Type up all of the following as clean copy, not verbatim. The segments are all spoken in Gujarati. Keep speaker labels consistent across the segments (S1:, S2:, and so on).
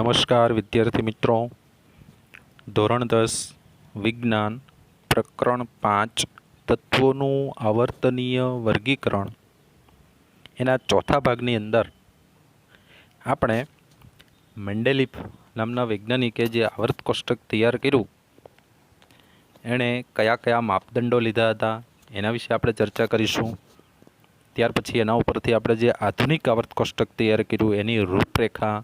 S1: નમસ્કાર વિદ્યાર્થી મિત્રો, ધોરણ 10 વિજ્ઞાન પ્રકરણ 5 તત્વોનું આવર્તનીય વર્ગીકરણ એના ચોથા ભાગની અંદર આપણે મેન્ડેલીફ નામના વૈજ્ઞાનિકે જે આવર્ત કોષ્ટક તૈયાર કર્યું એણે કયા કયા માપદંડો લીધા હતા એના વિશે આપણે ચર્ચા કરીશું. ત્યાર પછી એના ઉપરથી આપણે જે આધુનિક આવર્ત કોષ્ટક તૈયાર કર્યું એની રૂપરેખા,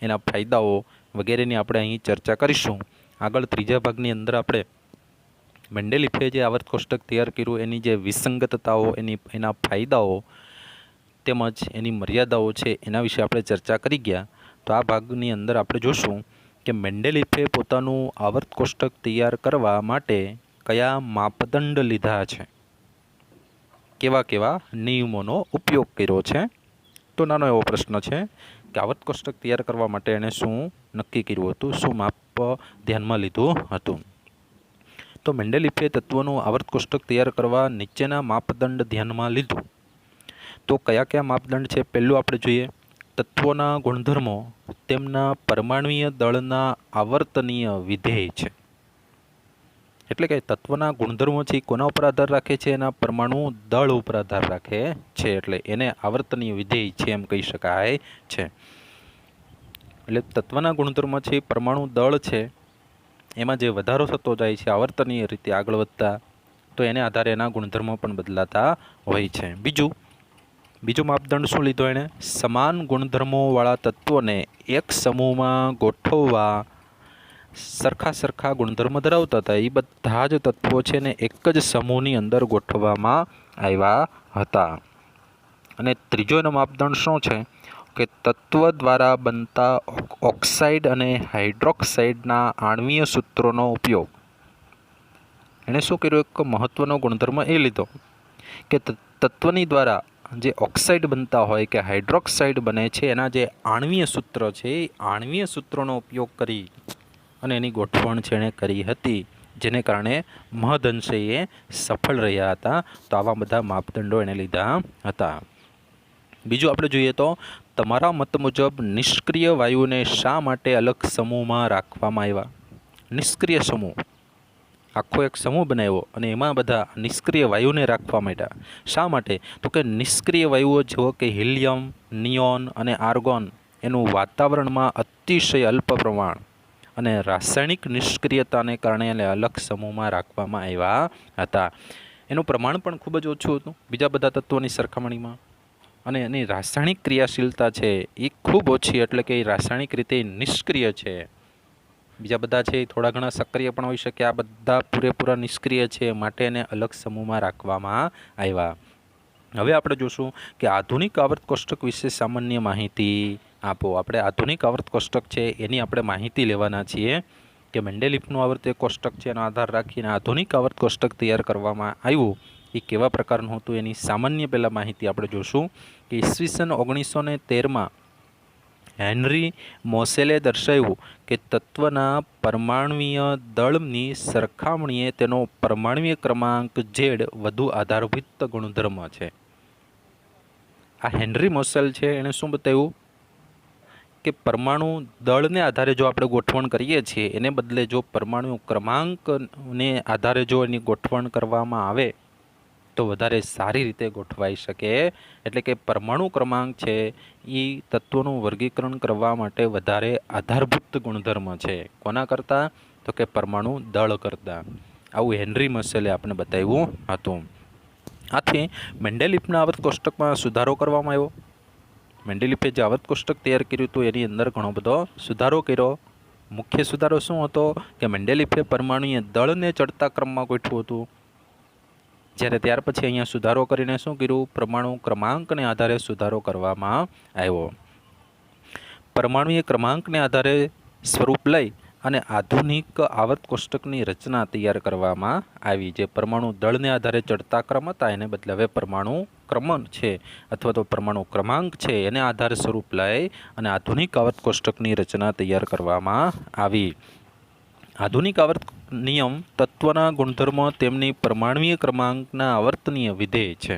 S1: એના ફાયદાઓ વગેરેની આપણે અહીં ચર્ચા કરીશું. આગળ ત્રીજા ભાગની અંદર આપણે મેન્ડેલીફે જે આવર્ત કોષ્ટક તૈયાર કર્યું એની જે વિસંગતતાઓ, એના ફાયદાઓ તેમજ એની મર્યાદાઓ છે એના વિશે આપણે ચર્ચા કરી ગયા. તો આ ભાગની અંદર આપણે જોશું કે મેન્ડેલીફે પોતાનું આવર્ત કોષ્ટક તૈયાર કરવા માટે કયા માપદંડ લીધા છે, કેવા કેવા નિયમોનો ઉપયોગ કર્યો છે. તો નાનો એવો પ્રશ્ન છે કે આવર્ત કોષ્ટક તૈયાર કરવા માટે એણે શું નક્કી કર્યું હતું, શું માપ ધ્યાનમાં લીધું હતું. તો મેન્ડેલીફે તત્વોનું આવર્ત કોષ્ટક તૈયાર કરવા નીચેના માપદંડ ધ્યાનમાં લીધું. તો કયા કયા માપદંડ છે? પહેલું આપણે જોઈએ, તત્વોના ગુણધર્મો તેમના પરમાણુય દળના આવર્તનીય વિધેય છે. એટલે કે તત્વના ગુણધર્મો છે કોના ઉપર આધાર રાખે છે? એના પરમાણુ દળ ઉપર આધાર રાખે છે. એટલે એને આવર્તનીય વિધેય છે એમ કહી શકાય છે. એટલે તત્વના ગુણધર્મો છે પરમાણુ દળ છે, એમાં જે વધારો થતો જાય છે આવર્તનીય રીતે આગળ વધતા, તો એને આધારે એના ગુણધર્મો પણ બદલાતા હોય છે. બીજો માપદંડ શું લીધો એણે? સમાન ગુણધર્મોવાળા તત્વોને એક સમૂહમાં ગોઠવવા સરખા ગુણધર્મ ધરાવતા હતા એ બધા જ તત્વો છે ને એક જ સમૂહની અંદર ગોઠવવામાં આવ્યા હતા. અને ત્રીજો એનો માપદંડ શું છે કે તત્વ દ્વારા બનતા ઓક્સાઇડ અને હાઇડ્રોક્સાઇડના આણ્વીય સૂત્રોનો ઉપયોગ. એણે શું કર્યું? એક મહત્વનો ગુણધર્મ એ લીધો કે તત્વની દ્વારા જે ઓક્સાઇડ બનતા હોય કે હાઇડ્રોક્સાઇડ બને છે એના જે આણ્વીય સૂત્ર છે એ આણ્વીય સૂત્રોનો ઉપયોગ કરી અને એની ગોઠવણ છે એણે કરી હતી, જેને કારણે મહદઅંશે એ સફળ રહ્યા હતા. તો આવા બધા માપદંડો એણે લીધા હતા. બીજું આપણે જોઈએ તો તમારા મત મુજબ નિષ્ક્રિય વાયુને શા માટે અલગ સમૂહમાં રાખવામાં આવ્યા? નિષ્ક્રિય સમૂહ, આખો એક સમૂહ બનાવ્યો અને એમાં બધા નિષ્ક્રિય વાયુને રાખવા માંડ્યા. શા માટે? તો કે નિષ્ક્રિય વાયુઓ જેવો કે હિલિયમ, નિયોન અને આર્ગોન એનું વાતાવરણમાં અતિશય અલ્પ પ્રમાણ અને રાસાયણિક નિષ્ક્રિયતાને કારણે એને અલગ સમૂહમાં રાખવામાં આવ્યા હતા. એનું પ્રમાણ પણ ખૂબ જ ઓછું હતું બીજા બધા તત્વોની સરખામણીમાં, અને એની રાસાયણિક ક્રિયાશીલતા છે એ ખૂબ ઓછી, એટલે કે એ રાસાયણિક રીતે નિષ્ક્રિય છે. બીજા બધા છે એ થોડા ઘણા સક્રિય પણ હોઈ શકે, આ બધા પૂરેપૂરા નિષ્ક્રિય છે, માટે એને અલગ સમૂહમાં રાખવામાં આવ્યા. હવે આપણે જોશું કે આધુનિક આવર્ત કોષ્ટક વિશે સામાન્ય માહિતી આપો. આપણે આધુનિક આવર્ત કોષ્ટક છે એની આપણે માહિતી લેવાના છીએ કે મેન્ડેલીફનું આવર્ત કોષ્ટક છે એનો આધાર રાખીને આધુનિક આવર્ત કોષ્ટક તૈયાર કરવામાં આવ્યું એ કેવા પ્રકારનું હતું એની સામાન્ય પહેલાં માહિતી આપણે જોશું. કે ઈસવીસન 1913માં હેનરી મોસેલે દર્શાવ્યું કે તત્વના પરમાણુય દળની સરખામણીએ તેનો પરમાણુય ક્રમાંક ઝેડ વધુ આધારભૂત ગુણધર્મ છે. આ હેનરી મોસેલ છે એણે શું બતાવ્યું કે પરમાણુ દળને આધારે જો આપણે ગોઠવણ કરીએ છીએ એને બદલે જો પરમાણુ ક્રમાંકને આધારે જો એની ગોઠવણ કરવામાં આવે તો વધારે સારી રીતે ગોઠવાઈ શકે. એટલે કે પરમાણુ ક્રમાંક છે એ તત્વોનું વર્ગીકરણ કરવા માટે વધારે આધારભૂત ગુણધર્મ છે. કોના કરતાં? તો કે પરમાણુ દળ કરતાં. આવું હેનરી મોસેલે આપણે બતાવ્યું હતું. આથી મેન્ડેલીફના આવર્ત કોષ્ટકમાં સુધારો કરવામાં આવ્યો. મેન્ડેલીફે જે આવર્ત કોષ્ટક તૈયાર કર્યું હતું એની અંદર ઘણો બધો સુધારો કર્યો. મુખ્ય સુધારો શું હતો કે મેન્ડેલીફે પરમાણુય દળને ચડતા ક્રમમાં ગોઠવ્યું હતું, જ્યારે ત્યાર પછી અહીંયા સુધારો કરીને શું કર્યું? પરમાણુ ક્રમાંકને આધારે સુધારો કરવામાં આવ્યો. પરમાણુય ક્રમાંકને આધારે સ્વરૂપ લઈ અને આધુનિક આવર્ત કોષ્ટકની રચના તૈયાર કરવામાં આવી. જે પરમાણુ દળને આધારે ચડતા ક્રમ હતા એને બદલે હવે પરમાણુ ક્રમ છે અથવા તો પરમાણુ ક્રમાંક છે એને આધારે સ્વરૂપ લઈ અને આધુનિક આવર્ત કોષ્ટકની રચના તૈયાર કરવામાં આવી. આધુનિક આવર્ત નિયમ તત્વના ગુણધર્મો તેમની પરમાણુય ક્રમાંકના આવર્તનીય વિધેય છે.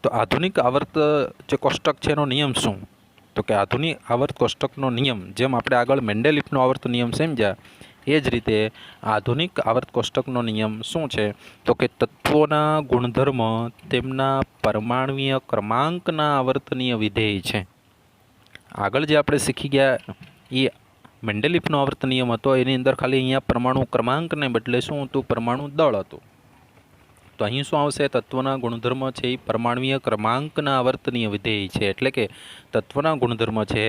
S1: તો આધુનિક આવર્ત જે કોષ્ટક છે એનો નિયમ શું? તો કે આધુનિક આવર્ત કોષ્ટકનો નિયમ, જેમ આપણે આગળ મેન્ડેલિફનો આવર્ત નિયમ સમજ્યા એ જ રીતે આધુનિક આવર્ત કોષ્ટકનો નિયમ શું છે? તો કે તત્વોના ગુણધર્મ તેમના પરમાણ્વીય ક્રમાંકના આવર્તનીય વિધેય છે. આગળ જે આપણે શીખી ગયા એ મેન્ડેલિફનો આવર્ત નિયમ હતો, એની અંદર ખાલી અહીંયા પરમાણુ ક્રમાંકને બદલે શું હતું? પરમાણુ દળ હતું. તો અહીં શું આવશે? તત્વના ગુણધર્મ છે એ પરમાણ્વીય ક્રમાંકના આવર્તનીય વિધેય છે. એટલે કે તત્વના ગુણધર્મ છે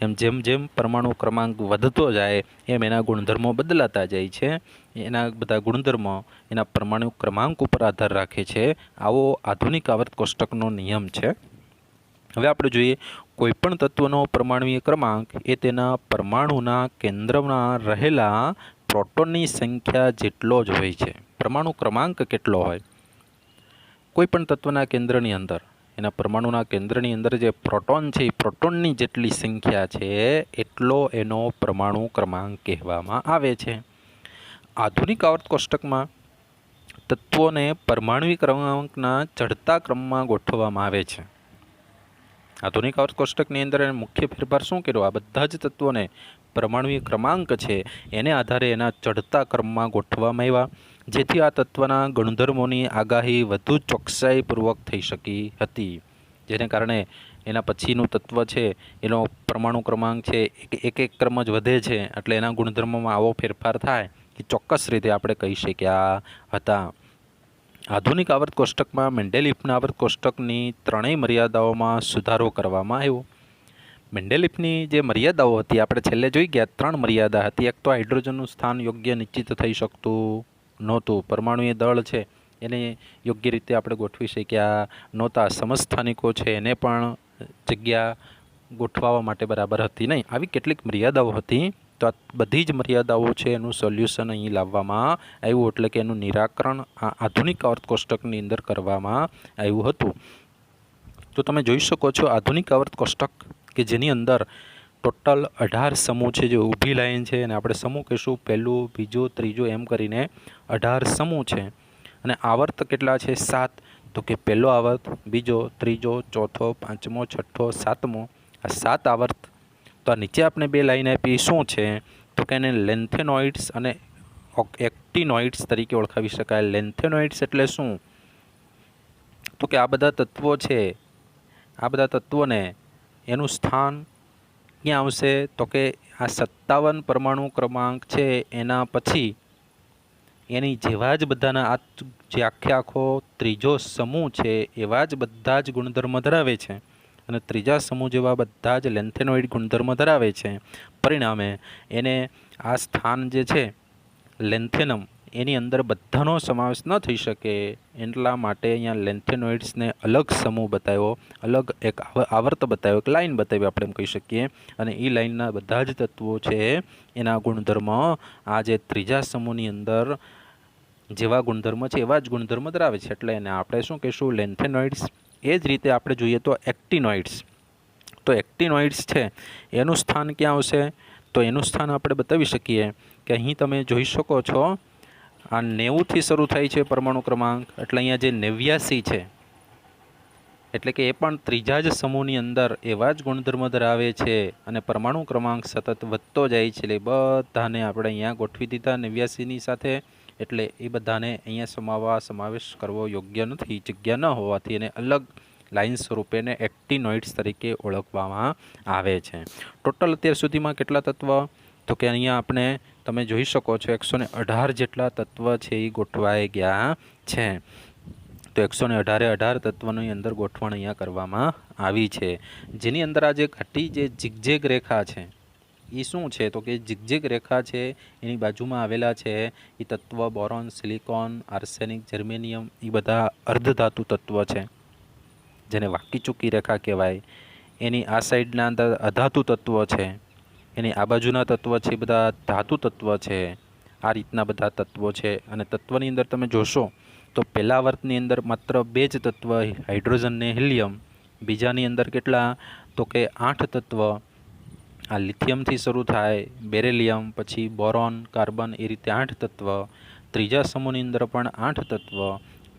S1: એમ જેમ જેમ પરમાણુ ક્રમાંક વધતો જાય એમ એના ગુણધર્મો બદલાતા જાય છે. એના બધા ગુણધર્મો એના પરમાણુ ક્રમાંક ઉપર આધાર રાખે છે. આવો આધુનિક આવર્ત કોષ્ટકનો નિયમ છે. હવે આપણે જોઈએ, કોઈપણ તત્વનો પરમાણ્વીય ક્રમાંક એ તેના પરમાણુના કેન્દ્રમાં રહેલા પ્રોટોનની સંખ્યા જેટલો જ હોય છે. પરમાણુ ક્રમાંક કેટલો હોય? કોઈપણ તત્વના કેન્દ્રની અંદર, એના પરમાણુના કેન્દ્રની અંદર જે પ્રોટોન છે એ પ્રોટોનની જેટલી સંખ્યા છે એટલો એનો પરમાણુ ક્રમાંક કહેવામાં આવે છે. આધુનિક આવર્ત કોષ્ટકમાં તત્વોને પરમાણ્વીય ક્રમાંકના ચડતા ક્રમમાં ગોઠવવામાં આવે છે. આધુનિક આવર્ત કોષ્ટકની અંદર મુખ્ય ફેરફાર શું કર્યો? આ બધા જ તત્વોને પરમાણ્વીય ક્રમાંક છે એને આધારે એના ચડતા ક્રમમાં ગોઠવવામાં આવ્યા, જેથી આ તત્વના ગુણધર્મોની આગાહી વધુ ચોકસાઈપૂર્વક થઈ શકી હતી. જેને કારણે એના પછીનું તત્વ છે એનો પરમાણુ ક્રમાંક છે એક એક ક્રમ જ વધે છે, એટલે એના ગુણધર્મોમાં આવો ફેરફાર થાય કે ચોક્કસ રીતે આપણે કહી શક્યા હતા. આધુનિક આવર્ત કોષ્ટકમાં મેન્ડેલિફના આવર્ત કોષ્ટકની ત્રણેય મર્યાદાઓમાં સુધારો કરવામાં આવ્યો. મેન્ડેલિફની જે મર્યાદાઓ હતી આપણે છેલ્લે જોઈ ગયા, 3 મર્યાદા હતી. એક તો હાઇડ્રોજનનું સ્થાન યોગ્ય નિશ્ચિત થઈ શકતું નહોતું. પરમાણુય દળ છે એને યોગ્ય રીતે આપણે ગોઠવી શક્યા નહોતા. સમસ્થાનિકો છે એને પણ જગ્યા ગોઠવવા માટે બરાબર હતી નહીં. આવી કેટલીક મર્યાદાઓ હતી. તો આ બધી જ મર્યાદાઓ છે એનું સોલ્યુશન અહીં લાવવામાં આવ્યું, એટલે કે એનું નિરાકરણ આ આધુનિક આવર્ત કોષ્ટકની અંદર કરવામાં આવ્યું હતું. તો તમે જોઈ શકો છો આધુનિક આવર્ત કોષ્ટક કે જેની અંદર ટોટલ 18 સમૂહ છે. જે ઊભી લાઈન છે અને આપણે સમૂહ કહીશું, પહેલું, બીજું, ત્રીજું એમ કરીને 18 સમૂહ છે. અને આવર્ત કેટલા છે? 7. તો કે પહેલો આવર્ત, બીજો, ત્રીજો, ચોથો, પાંચમો, છઠ્ઠો, સાતમો, આ 7 આવર્ત. તો આ નીચે આપણે 2 લાઈન આપી શું છે? તો કે એને લેન્થેનોઇડ્સ અને એક્ટિનોઇડ્સ તરીકે ઓળખાવી શકાય. લેન્થેનોઇડ્સ એટલે શું? તો કે આ બધા તત્વો છે, આ બધા તત્વોને એનું સ્થાન ક્યાં આવશે? તો કે આ 57 પરમાણુ ક્રમાંક છે એના પછી એની જેવા જ બધાના આ જે આખો ત્રીજો સમૂહ છે એવા જ બધા જ ગુણધર્મ ધરાવે છે અને ત્રીજા સમૂહ જેવા બધા જ લેન્થેનોઇડ ગુણધર્મ ધરાવે છે. પરિણામે એને આ સ્થાન જે છે લેન્થેનમ એની અંદર બધાનો સમાવેશ ન થઈ શકે, એટલા માટે અહીંયા લેન્થેનોઇડ્સને અલગ સમૂહ બતાવ્યો, અલગ એક આવર્ત બતાવ્યો, એક લાઈન બતાવી આપણે એમ કહી શકીએ. અને એ લાઈનના બધા જ તત્વો છે એના ગુણધર્મ આ જે ત્રીજા સમૂહની અંદર જેવા ગુણધર્મ છે એવા જ ગુણધર્મ ધરાવે છે, એટલે એને આપણે શું કહીશું? લેન્થેનોઇડ્સ. એ જ રીતે આપણે જોઈએ તો એક્ટિનોઇડ્સ. તો એક્ટિનોઇડ્સ છે એનું સ્થાન ક્યાં આવશે? તો એનું સ્થાન આપણે બતાવી શકીએ કે અહીં તમે જોઈ શકો છો આ 90થી શરૂ થાય છે પરમાણુ ક્રમાંક, એટલે અહીંયા જે 89 છે એટલે કે એ પણ ત્રીજા જ સમૂહની અંદર એવા જ ગુણધર્મ ધરાવે છે અને પરમાણુ ક્રમાંક સતત વધતો જાય છે. એટલે બધાને આપણે અહીંયા ગોઠવી દીધા 89ની સાથે, એટલે એ બધાને અહીંયા સમાવેશ કરવો યોગ્ય નથી. જગ્યા ન હોવાથી એને અલગ લાઇન સ્વરૂપે એને એક્ટિનોઇડ્સ તરીકે ઓળખવામાં આવે છે. ટોટલ અત્યાર સુધીમાં કેટલા તત્વ? તો કે અહીંયા આપણે તમે જોઈ શકો છો 118 જેટલા તત્વ છે એ ગોઠવાઈ ગયા છે. તો 118 તત્વની અંદર ગોઠવણ અહીંયા કરવામાં આવી છે, જેની અંદર આ જે ઘાટી જે ઝિગઝેગ રેખા છે એ શું છે? તો કે ઝિગઝેગ રેખા છે એની બાજુમાં આવેલા છે એ તત્વ બોરોન, સિલિકોન, આર્સેનિક, જર્મેનિયમ એ બધા અર્ધધાતુ તત્વ છે, જેને વાકી ચૂકી રેખા કહેવાય. એની આ સાઈડના અંદર અધાતુ તત્વ છે, એની આ બાજુના તત્વ છે બધા ધાતુ તત્વ છે. આ રીતના બધા તત્વો છે. અને તત્વની અંદર તમે જોશો તો પહેલા આવર્તની અંદર માત્ર 2 જ તત્વ, હાઇડ્રોજન ને હિલિયમ. બીજાની અંદર કેટલા? તો કે 8 તત્વ. આ લિથિયમથી શરૂ થાય, બેરેલિયમ, પછી બોરોન, કાર્બન, એ રીતે 8 તત્વ. ત્રીજા સમૂહની અંદર પણ 8 તત્વ.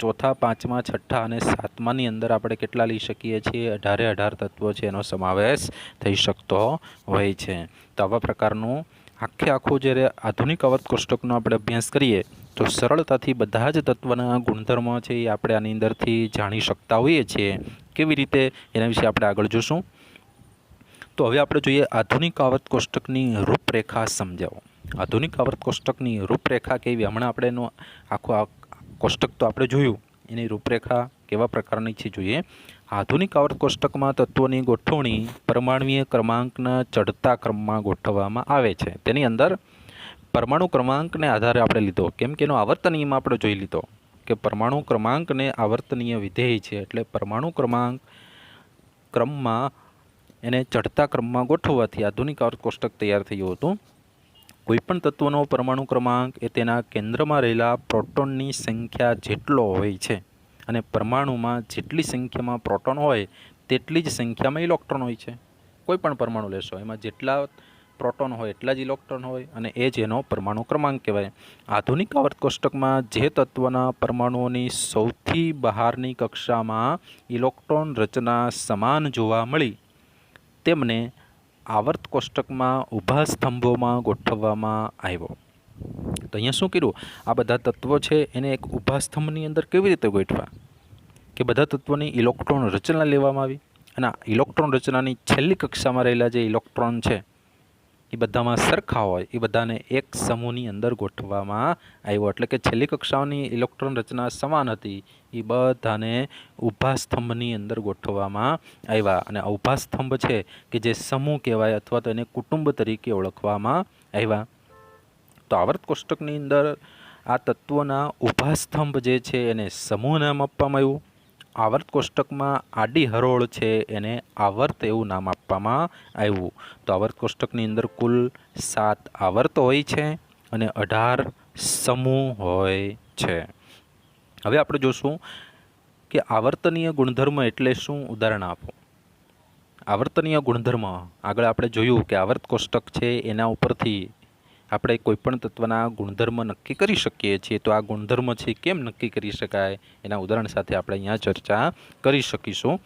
S1: ચોથા, પાંચમા, છઠ્ઠા અને સાતમાની અંદર આપણે કેટલા લઈ શકીએ છીએ? 18 તત્વો છે એનો સમાવેશ થઈ શકતો હોય છે. તો આવા પ્રકારનું આખું જ્યારે આધુનિક આવર્ત કોષ્ટકનો આપણે અભ્યાસ કરીએ તો સરળતાથી બધા જ તત્વના ગુણધર્મો છે એ આપણે આની અંદરથી જાણી શકતા હોઈએ છીએ. કેવી રીતે એના વિશે આપણે આગળ જોશું. તો હવે આપણે જોઈએ આધુનિક આવર્ત કોષ્ટકની રૂપરેખા સમજાવો. આધુનિક આવર્ત કોષ્ટકની રૂપરેખા કેવી? હમણાં આપણે એનું આખું કોષ્ટક તો આપણે જોયું, એની રૂપરેખા કેવા પ્રકારની છે જોઈએ. આધુનિક આવર્ત કોષ્ટકમાં તત્વોની ગોઠવણી પરમાણુય ક્રમાંકના ચડતા ક્રમમાં ગોઠવવામાં આવે છે. તેની અંદર પરમાણુ ક્રમાંકને આધારે આપણે લીધો, કેમ કે એનો આવર્તનીયમાં આપણે જોઈ લીધો કે પરમાણુ ક્રમાંકને આવર્તનીય વિધેય છે, એટલે પરમાણુ ક્રમાંક ક્રમમાં એને ચડતા ક્રમમાં ગોઠવવાથી આધુનિક આવર્ત કોષ્ટક તૈયાર થયું હતું. કોઈપણ તત્વનો પરમાણુ ક્રમાંક એ તેના કેન્દ્રમાં રહેલા પ્રોટોનની સંખ્યા જેટલો હોય છે, અને પરમાણુમાં જેટલી સંખ્યામાં પ્રોટોન હોય તેટલી જ સંખ્યામાં ઇલેક્ટ્રોન હોય છે. કોઈ પણ પરમાણુ લેશો એમાં જેટલા પ્રોટોન હોય એટલા જ ઇલેક્ટ્રોન હોય, અને એ જ એનો પરમાણુ ક્રમાંક કહેવાય. આધુનિક આવર્ત કોષ્ટકમાં જે તત્વના પરમાણુઓની સૌથી બહારની કક્ષામાં ઇલેક્ટ્રોન રચના સમાન જોવા મળી તેમને આવર્ત કોષ્ટકમાં ઊભા સ્તંભોમાં ગોઠવવામાં આવ્યો. તો અહીંયા શું કર્યું? આ બધા તત્વો છે એને એક ઊભા સ્તંભની અંદર કેવી રીતે ગોઠવા? કે બધા તત્વોની ઇલેક્ટ્રોન રચના લેવામાં આવી, અને આ ઇલેક્ટ્રોન રચનાની છેલ્લી કક્ષામાં રહેલા જે ઇલેક્ટ્રોન છે એ બધામાં સરખા હોય એ બધાને એક સમૂહની અંદર ગોઠવવામાં આવ્યો. એટલે કે છેલ્લી કક્ષાઓની ઇલેક્ટ્રોન રચના સમાન હતી, એ બધાને ઊભા સ્તંભની અંદર ગોઠવવામાં આવ્યા. અને ઊભા સ્તંભ છે કે જે સમૂહ કહેવાય અથવા તો એને કુટુંબ તરીકે ઓળખવામાં આવ્યા. તો આવર્ત કોષ્ટકની અંદર આ તત્વોના ઊભા સ્તંભ જે છે એને સમૂહ નામ આપવામાં આવ્યું. આવર્ત કોષ્ટકમાં આડી હરોળ છે એને આવર્ત એવું નામ આપવામાં આવ્યું. તો આવર્ત કોષ્ટકની અંદર કુલ 7 આવર્ત હોય છે અને 18 સમૂહ હોય છે. હવે આપણે જોશું કે આવર્તનીય ગુણધર્મ એટલે શું? ઉદાહરણ આપો. આવર્તનીય ગુણધર્મ આગળ આપણે જોયું કે આવર્ત કોષ્ટક છે એના ઉપરથી આપણે કોઈપણ તત્વના ગુણધર્મ નક્કી કરી શકીએ છીએ. તો આ ગુણધર્મ છે કેમ નક્કી કરી શકાય એના ઉદાહરણ સાથે આપણે અહીંયા ચર્ચા કરી શકીશું.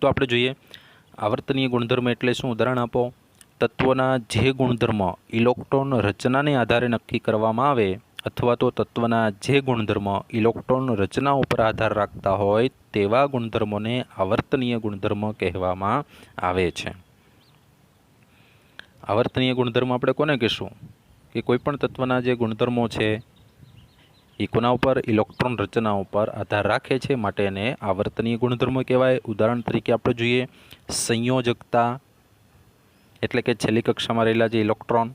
S1: તો આપણે જોઈએ આવર્તનીય ગુણધર્મ એટલે શું? ઉદાહરણ આપો. તત્વના જે ગુણધર્મ ઇલેક્ટ્રોન રચનાને આધારે નક્કી કરવામાં આવે અથવા તો તત્વના જે ગુણધર્મ ઇલેક્ટ્રોન રચના ઉપર આધાર રાખતા હોય તેવા ગુણધર્મોને આવર્તનીય ગુણધર્મ કહેવામાં આવે છે. આવર્તનીય ગુણધર્મ આપણે કોને કહીશું? કે કોઈપણ તત્વના જે ગુણધર્મો છે એ કોના ઉપર? ઇલેક્ટ્રોન રચના ઉપર આધાર રાખે છે, માટે એને આવર્તનીય ગુણધર્મ કહેવાય. ઉદાહરણ તરીકે આપણે જોઈએ સંયોજકતા એટલે કે છેલ્લી કક્ષામાં રહેલા જે ઇલેક્ટ્રોન,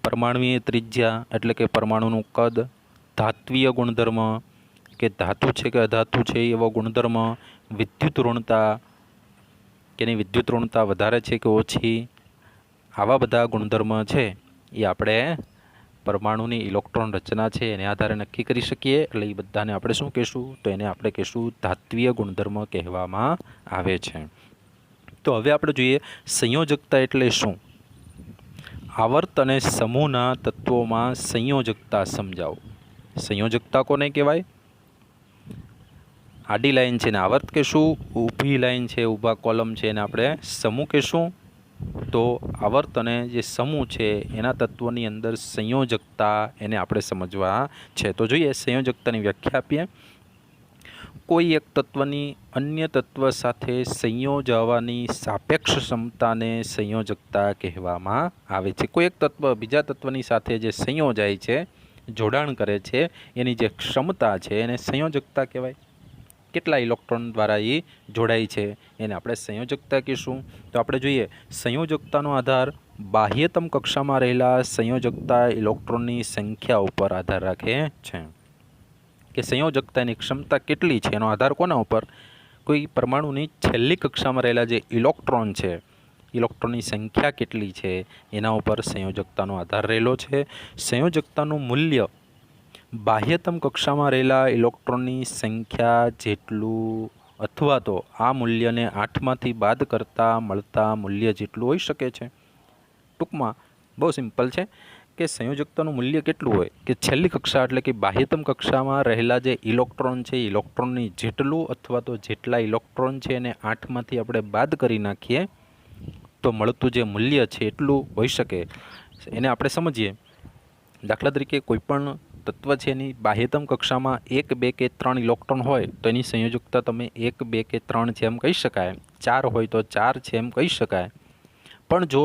S1: પરમાણુય ત્રિજ્યા એટલે કે પરમાણુનું કદ, ધાત્વીય ગુણધર્મ કે ધાતુ છે કે અધાતુ છે એવો ગુણધર્મ, વિદ્યુત ઋણતા કે એની વિદ્યુત ઋણતા વધારે છે કે ઓછી, આવા બધા ગુણધર્મ છે એ આપણે પરમાણુની ઇલેક્ટ્રોન રચના છે એને આધારે નક્કી કરી શકીએ. એટલે એ બધાને આપણે શું કહીશું? તો એને આપણે કહીશું ધાત્વીય ગુણધર્મ કહેવામાં આવે છે. તો હવે આપણે જોઈએ સંયોજકતા એટલે શું? આવર્ત અને સમૂહના તત્વોમાં સંયોજકતા સમજાવો. સંયોજકતા કોને કહેવાય? આડી લાઈન છે ને આવર્ત કહેશું, ઊભી લાઈન છે, ઊભા કોલમ છે એને આપણે સમૂહ કહેશું. તો આવર્ત અને જે સમૂહ છે એના તત્વોની અંદર સંયોજકતા એને આપણે સમજવા છે. તો જોઈએ સંયોજકતાની વ્યાખ્યા આપીએ. કોઈ એક તત્વની અન્ય તત્વ સાથે સંયોજવાની સાપેક્ષ ક્ષમતાને સંયોજકતા કહેવામાં આવે છે. કોઈ એક તત્વ બીજા તત્વની સાથે જે સંયોજાય છે, જોડાણ કરે છે, એની જે ક્ષમતા છે એને સંયોજકતા કહેવાય. કેટલા ઇલેક્ટ્રોન દ્વારા એ જોડાય છે એને આપણે સંયોજકતા કહીશું. તો આપણે જોઈએ સંયોજકતાનો આધાર બાહ્યતમ કક્ષામાં રહેલા સંયોજકતા ઇલેક્ટ્રોનની સંખ્યા ઉપર આધાર રાખે છે. કે સંયોજકતાની ક્ષમતા કેટલી છે એનો આધાર કોના ઉપર? કોઈ પરમાણુની છેલ્લી કક્ષામાં રહેલા જે ઇલેક્ટ્રોન છે, ઇલેક્ટ્રોનની સંખ્યા કેટલી છે એના ઉપર સંયોજકતાનો આધાર રહેલો છે. સંયોજકતાનું મૂલ્ય બાહ્યતમ કક્ષામાં રહેલા ઇલેક્ટ્રોનની સંખ્યા જેટલું અથવા તો આ મૂલ્યને 8માંથી બાદ કરતાં મળતા મૂલ્ય જેટલું હોઈ શકે છે. ટૂંકમાં બહુ સિમ્પલ છે કે સંયોજકતાનું મૂલ્ય કેટલું હોય કે છેલ્લી કક્ષા એટલે કે બાહ્યતમ કક્ષામાં રહેલા જે ઇલેક્ટ્રોન છે, ઇલેક્ટ્રોનની જેટલું અથવા તો જેટલા ઇલેક્ટ્રોન છે એને 8માંથી આપણે બાદ કરી નાખીએ તો મળતું જે મૂલ્ય છે એટલું હોઈ શકે. એને આપણે સમજીએ. દાખલા તરીકે કોઈપણ તત્વ છે એની બાહ્યતમ કક્ષામાં 1, 2 કે 3 ઇલેક્ટ્રોન હોય તો એની સંયોજકતા તમે 1, 2 કે 3 છે એમ કહી શકાય. 4 હોય તો 4 છે એમ કહી શકાય. પણ જો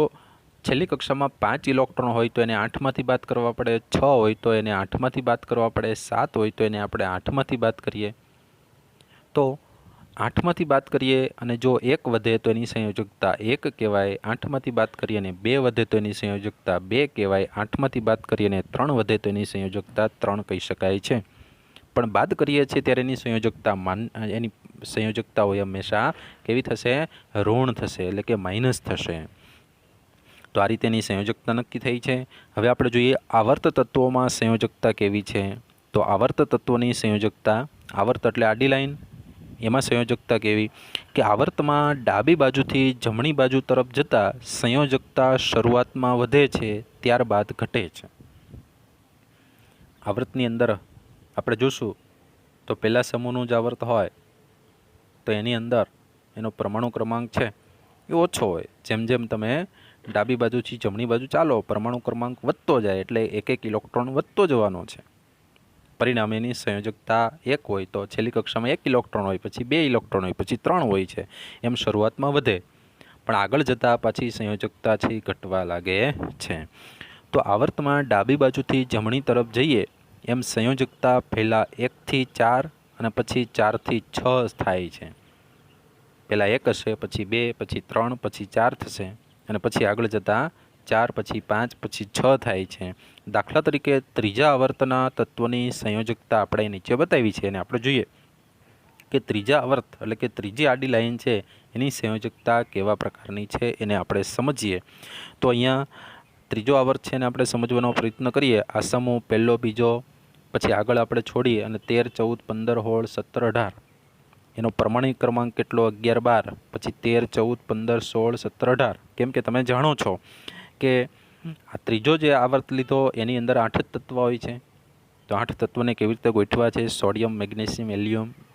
S1: છેલ્લી કક્ષામાં 5 ઇલેક્ટ્રોન હોય તો એને 8માંથી બાદ કરવા પડે, 6 હોય તો એને 8માંથી બાદ કરવા પડે, 7 હોય તો એને આપણે 8માંથી બાદ કરીએ. તો 8માંથી બાદ કરીએ અને જો 1 વધે તો એની સંયોજકતા 1 કહેવાય. 8માંથી બાદ કરીએ અને 2 વધે તો એની સંયોજકતા 2 કહેવાય. 8માંથી બાદ કરીએ અને 3 વધે તો એની સંયોજકતા 3 કહી શકાય છે. પણ બાદ કરીએ છીએ ત્યારે એની સંયોજકતા હોય હંમેશા કેવી થશે? ઋણ થશે, એટલે કે માઇનસ થશે. તો આ રીતે એની સંયોજકતા નક્કી થઈ છે. હવે આપણે જોઈએ આવર્ત તત્વોમાં સંયોજકતા કેવી છે. તો આવર્ત તત્વોની સંયોજકતા, આવર્ત એટલે આડી લાઈન, એમાં સંયોજકતા કેવી કે આવર્તમાં ડાબી બાજુથી જમણી બાજુ તરફ જતાં સંયોજકતા શરૂઆતમાં વધે છે, ત્યારબાદ ઘટે છે. આવર્તની અંદર આપણે જોશું તો પહેલા સમૂહનું જ આવર્ત હોય તો એની અંદર એનો પરમાણુ ક્રમાંક છે એ ઓછો હોય. જેમ જેમ તમે ડાબી બાજુથી જમણી બાજુ ચાલો, પરમાણુ ક્રમાંક વધતો જાય એટલે 1 ઇલેક્ટ્રોન વધતો જવાનો છે. પરિણામે એની સંયોજકતા 1 હોય તો છેલ્લી કક્ષામાં 1 ઇલેક્ટ્રોન હોય, પછી 2 ઇલેક્ટ્રોન હોય, પછી 3 હોય છે. એમ શરૂઆતમાં વધે, પણ આગળ જતાં પાછી સંયોજકતા છે ઘટવા લાગે છે. તો આવર્તમાં ડાબી બાજુથી જમણી તરફ જઈએ એમ સંયોજકતા પહેલાં 1થી 4 અને પછી 4થી 6 થાય છે. પહેલાં 1 હશે, પછી 2, પછી 3, પછી 4 થશે અને પછી આગળ જતાં 4, પછી 5, પછી 6 થાય છે. દાખલા તરીકે ત્રીજા આવર્તના તત્વની સંયોજકતા આપણે નીચે બતાવી છે અને આપણે જોઈએ કે ત્રીજા આવર્ત એટલે કે ત્રીજી આડી લાઈન છે એની સંયોજકતા કેવા પ્રકારની છે એને આપણે સમજીએ. તો અહીંયા ત્રીજો આવર્ત છે એને આપણે સમજવાનો પ્રયત્ન કરીએ. આ સમૂહ પહેલો, બીજો, પછી આગળ આપણે છોડીએ અને 13, 14, 15, 16, 17, 18 એનો પરમાણિક ક્રમાંક કેટલો? 11, 12, પછી 13, 14, 15, 16, 17, 18. કેમ કે તમે જાણો છો કે આ ત્રીજો જે આવર્ત લીધો એની અંદર 8 જ તત્વ હોય છે. તો 8 તત્વને કેવી રીતે ગોઠવા છે? Sodium, magnesium,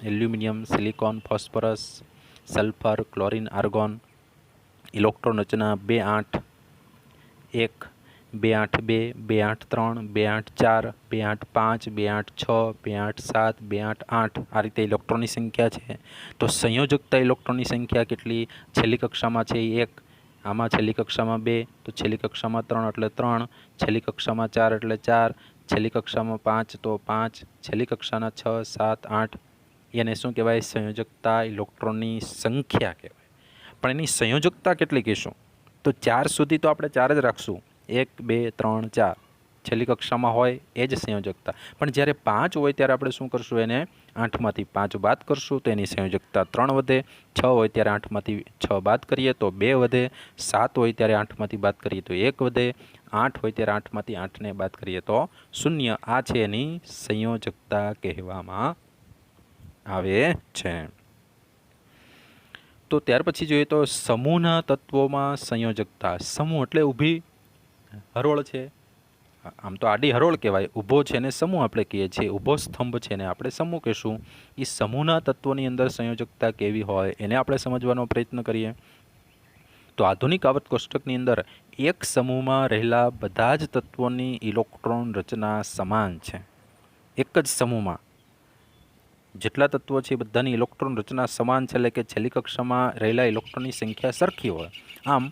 S1: aluminium, silicon, phosphorus, sulphur, chlorine, argon. Electron રચના 2, 8, 1, 2, 8, 2, 2, 8, 3, 2, 8, 4, 2, 8, 5, 2, 8, 6, 2, 8, 7, 2, 8, 8. આ રીતે ઇલેક્ટ્રોનની સંખ્યા છે. તો સંયોજકતા ઇલેક્ટ્રોનની સંખ્યા કેટલી? છેલ્લી કક્ષામાં છે 1, આમાં છેલ્લી કક્ષામાં 2, તો છેલ્લી કક્ષામાં 3 એટલે 3, છેલ્લી કક્ષામાં 4 એટલે 4, છેલ્લી કક્ષામાં 5 તો 5, છેલ્લી કક્ષાના 6, 7, 8. એને શું કહેવાય? સંયોજકતા ઇલેક્ટ્રોનની સંખ્યા કહેવાય. પણ એની સંયોજકતા કેટલી કહીશું? તો 4 સુધી તો આપણે 4 જ રાખશું. 1, 2, 3, 4 છેલ્લી કક્ષામાં હોય એ જ સંયોજકતા. પણ જ્યારે 5 હોય ત્યારે આપણે શું કરશું? એને 8માંથી 5 બાદ કરશું તો એની સંયોજકતા 3 વધે. 6 હોય ત્યારે 8માંથી 6 બાદ કરીએ તો 2 વધે. 7 હોય ત્યારે 8માંથી બાદ કરીએ તો 1 વધે. 8 હોય ત્યારે 8માંથી 8ને બાદ કરીએ તો 0. આ છે એની સંયોજકતા કહેવામાં આવે છે. તો ત્યાર પછી જોઈએ તો સમૂહના તત્વોમાં સંયોજકતા. સમૂહ એટલે ઊભી હરોળ છે, આમ તો આડી હરોળ કહેવાય. ઊભો છે ને સમૂહ આપણે કહીએ છીએ. ઊભો સ્તંભ છે ને આપણે સમૂહ કહીશું. એ સમૂહના તત્વોની અંદર સંયોજકતા કેવી હોય એને આપણે સમજવાનો પ્રયત્ન કરીએ. તો આધુનિક આવર્ત કોષ્ટકની અંદર એક સમૂહમાં રહેલા બધા જ તત્વોની ઇલેક્ટ્રોન રચના સમાન છે. એક જ સમૂહમાં જેટલા તત્વો છે બધાની ઇલેક્ટ્રોન રચના સમાન છે, એટલે કે છેલ્લી કક્ષામાં રહેલા ઇલેક્ટ્રોનની સંખ્યા સરખી હોય. આમ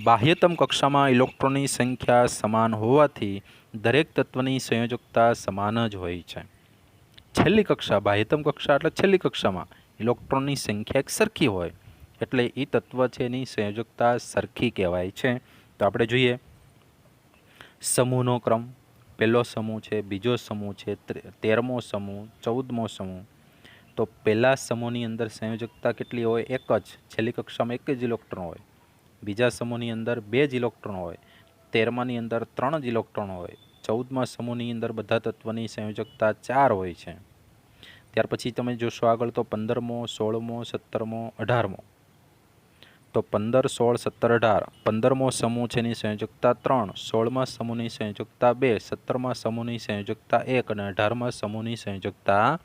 S1: બાહ્યતમ કક્ષામાં ઇલેક્ટ્રોનની સંખ્યા સમાન હોવાથી દરેક તત્વની સંયોજકતા સમાન જ હોય છે. છેલ્લી કક્ષા, બાહ્યતમ કક્ષા એટલે છેલ્લી કક્ષામાં ઇલેક્ટ્રોનની સંખ્યા એક સરખી હોય એટલે એ તત્વ છે એની સંયોજકતા સરખી કહેવાય છે. તો આપણે જોઈએ સમૂહનો ક્રમ. પહેલો સમૂહ છે, બીજો સમૂહ છે, 13મો સમૂહ, 14મો સમૂહ. તો પહેલા સમૂહની અંદર સંયોજકતા કેટલી હોય? 1 જ. છેલ્લી કક્ષામાં 1 જ ઇલેક્ટ્રોન હોય. બીજા સમૂહની અંદર 2 જ ઇલેક્ટ્રોન હોય. 13માની અંદર 3 જ ઇલેક્ટ્રોન હોય. 14મા સમૂહની અંદર બધા તત્વની સંયોજકતા 4 હોય છે. ત્યાર પછી તમે જોશો આગળ તો 15મો, 16મો, 17મો, 18મો. તો 15, 16, 17, 18 15મો સમૂહ છે એની સંયોજકતા 3, 16મા સમૂહની સંયોજકતા 2, 17મા સમૂહની સંયોજકતા 1 અને 18મા સમૂહની સંયોજકતા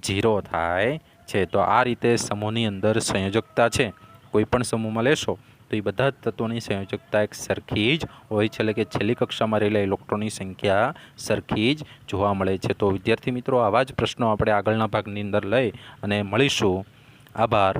S1: 0 થાય છે। તો આ રીતે સમૂહની અંદર સંયોજકતા છે કોઈ પણ સમૂહમાં લેશો તો એ બધા જ તત્વોની સંયોજકતા એક સરખી જ હોય છે, એટલે કે છેલ્લી કક્ષામાં રહેલા ઇલેક્ટ્રોનની સંખ્યા સરખી જ જોવા મળે છે। તો વિદ્યાર્થી મિત્રો, આવા જ પ્રશ્નો આપણે આગળના ભાગની અંદર લઈ અને મળીશું। આભાર।